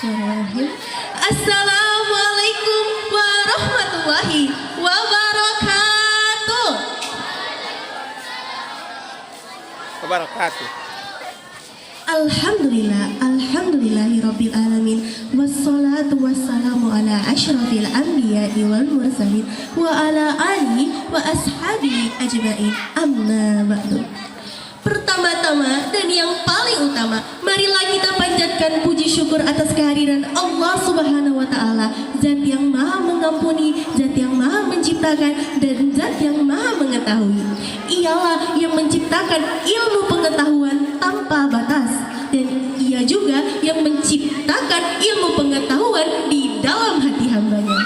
Bismillahirrahmanirrahim. Assalamualaikum warahmatullahi wabarakatuh. Wabarakatuh. Alhamdulillahirabbil alamin. Wassalatu wassalamu ala asyrafil anbiya'i wal mursalin wa ala alihi wa ashabihi ajmain. Amma ba'du. Pertama-tama dan yang paling utama, marilah kita panjatkan puji syukur atas kehadiran Allah Subhanahu wa taala, Zat yang Maha mengampuni, Zat yang Maha menciptakan, dan Zat yang Maha mengetahui. Ialah yang menciptakan ilmu pengetahuan tanpa batas, dan Ia juga yang menciptakan ilmu pengetahuan di dalam hati hambanya.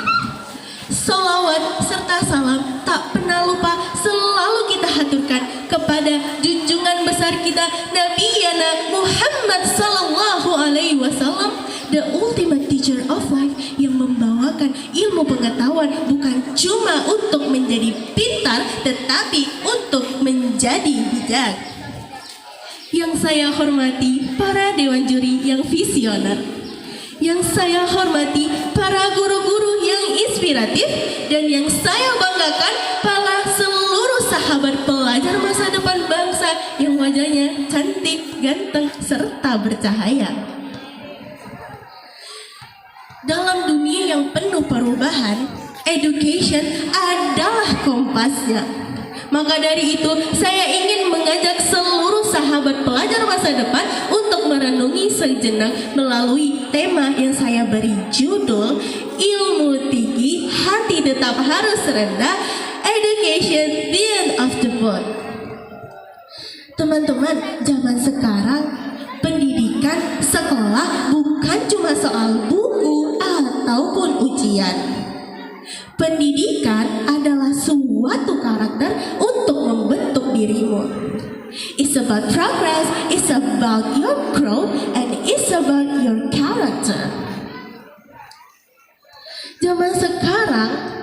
Salawat serta salam tak pernah lupa selalu kita haturkan kepada junjungan besar kita Nabi Yana Muhammad sallallahu alaihi wasallam, the ultimate teacher of life, yang membawakan ilmu pengetahuan bukan cuma untuk menjadi pintar tetapi untuk menjadi bijak. Yang saya hormati para dewan juri yang visioner, yang saya hormati para guru-guru yang inspiratif, dan yang saya banggakan para seluruh sahabat pelajar masa depan bangsa yang wajahnya cantik, ganteng, serta bercahaya. Dalam dunia yang penuh perubahan, education adalah kompasnya. Maka dari itu, saya ingin mengajak seluruh sahabat pelajar masa depan untuk merenungi sejenak melalui tema yang saya beri judul Ilmu Tinggi, Hati Tetap Harus Rendah, Education Beyond of the World. Teman-teman, zaman sekarang pendidikan sekolah bukan cuma soal buku ataupun ujian. Pendidikan adalah suatu karakter untuk membentuk dirimu. It's about progress, it's about your growth, and it's about your character. Zaman sekarang,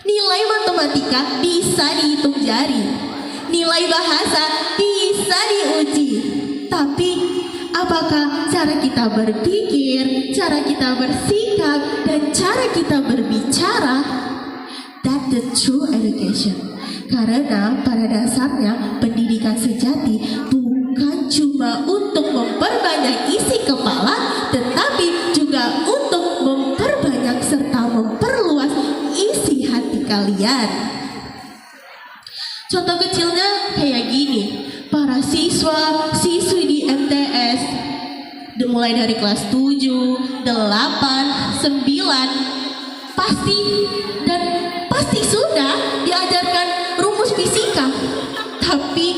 nilai matematika bisa dihitung jari, nilai bahasa bisa diuji. Tapi, apakah cara kita berpikir, cara kita bersikap, dan cara kita berbicara? That's the true education. Karena pada dasarnya pendidikan sejati bukan cuma untuk memperbanyak isi kepala, tetapi juga untuk memperbanyak serta memperluas isi hati kalian. Contoh kecilnya kayak gini, para siswa-siswi di MTS mulai dari kelas 7, 8, 9 pasti sudah diajarkan rumus fisika. Tapi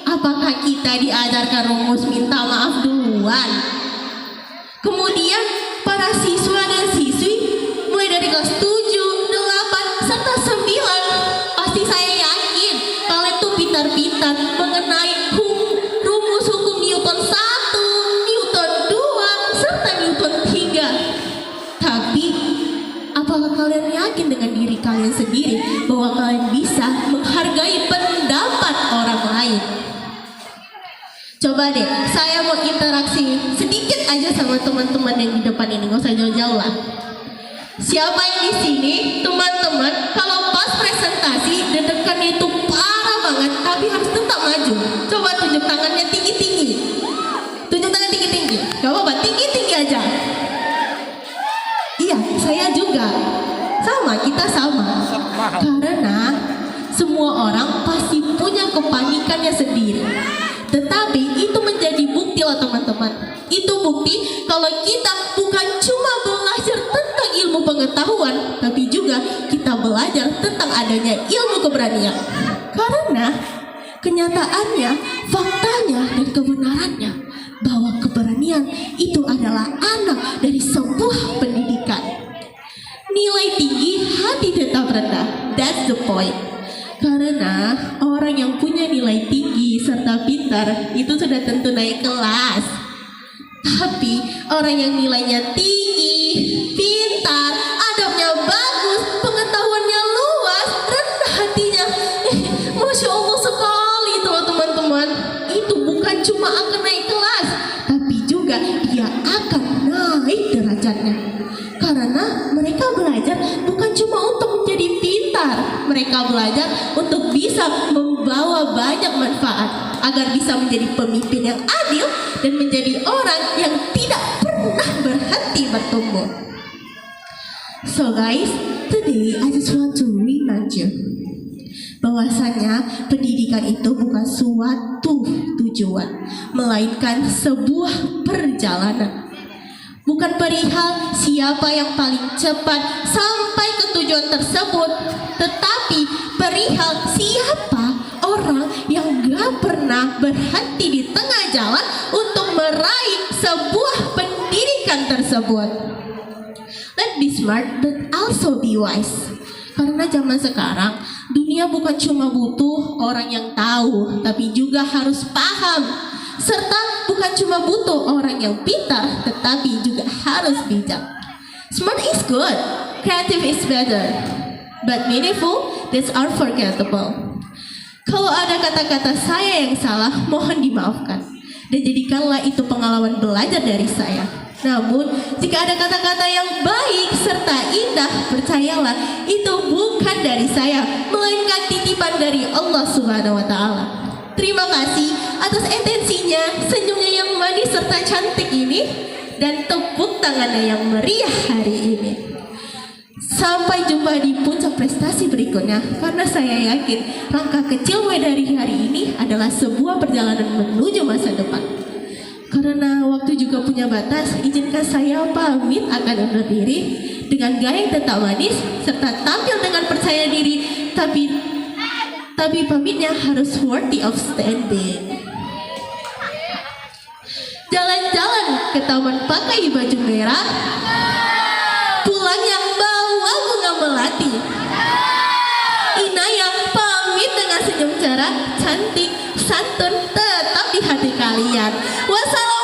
apakah kita diajarkan rumus minta maaf duluan? Kemudian para siswa dan siswi mulai dari kelas 7, 8, serta 9, pasti saya yakin kalian tuh pintar-pintar mengenai rumus hukum Newton 1, Newton 2, serta Newton 3. Tapi apakah kalian yakin dengan diri kalian sendiri bahwa kalian bisa menghargai pendapat orang lain? Coba deh, saya mau interaksi sedikit aja sama teman-teman yang di depan ini, nggak usah jauh-jauh lah. Siapa yang di sini, teman-teman, kalau pas presentasi deg-degannya itu parah banget, tapi harus tetap maju? Coba tunjuk tangannya tinggi-tinggi. Tunjuk tangan tinggi-tinggi. Gak apa-apa, tinggi-tinggi aja. Iya, saya juga. Sama, kita sama. Karena semua orang pasti punya kepanikannya sendiri. Tetapi itu menjadi bukti loh teman-teman. Itu bukti kalau kita bukan cuma belajar tentang ilmu pengetahuan, tapi juga kita belajar tentang adanya ilmu keberanian. Karena kenyataannya, faktanya, dan kebenarannya bahwa keberanian itu adalah anak dari sebuah pendidikan. Nilai tinggi, hati tetap rendah. That's the point. Karena orang yang punya nilai tinggi serta pintar itu sudah tentu naik kelas. Tapi orang yang nilainya tinggi, pintar, adabnya bagus, pengetahuannya luas, rendah hatinya, Masya Allah sekali teman-teman. Itu bukan cuma akan naik kelas, tapi juga dia akan naik derajat belajarnya. Karena mereka belajar bukan cuma untuk menjadi pintar, mereka belajar untuk bisa membawa banyak manfaat agar bisa menjadi pemimpin yang adil dan menjadi orang yang tidak pernah berhenti bertumbuh. So guys, today I just want to remind you bahwasanya pendidikan itu bukan suatu tujuan, melainkan sebuah perjalanan. Bukan perihal siapa yang paling cepat sampai ke tujuan tersebut, tetapi perihal siapa orang yang gak pernah berhenti di tengah jalan untuk meraih sebuah pendidikan tersebut. Let's be smart but also be wise. Karena zaman sekarang dunia bukan cuma butuh orang yang tahu, tapi juga harus paham. Serta bukan cuma butuh orang yang pintar, tetapi juga harus bijak. Smart is good, creative is better, but meaningful, that's unforgettable. Kalau ada kata-kata saya yang salah, mohon dimaafkan. Dan jadikanlah itu pengalaman belajar dari saya. Namun, jika ada kata-kata yang baik serta indah, percayalah, itu bukan dari saya, melainkan titipan dari Allah Subhanahu wa Ta'ala. Terima kasih atas atensinya, senyumnya yang manis serta cantik ini, dan tepuk tangannya yang meriah hari ini. Sampai jumpa di puncak prestasi berikutnya, karena saya yakin langkah kecil mulai dari hari ini adalah sebuah perjalanan menuju masa depan. Karena waktu juga punya batas, izinkan saya pamit akan undur diri dengan gaya yang tetap manis serta tampil dengan percaya diri, tapi pamitnya harus worthy of standing. Jalan-jalan ke taman pakai baju merah, pulangnya bawa bunga melati. Inaya pamit dengan senyum cerah, cantik, santun tetap di hati kalian. Wassalamualaikum.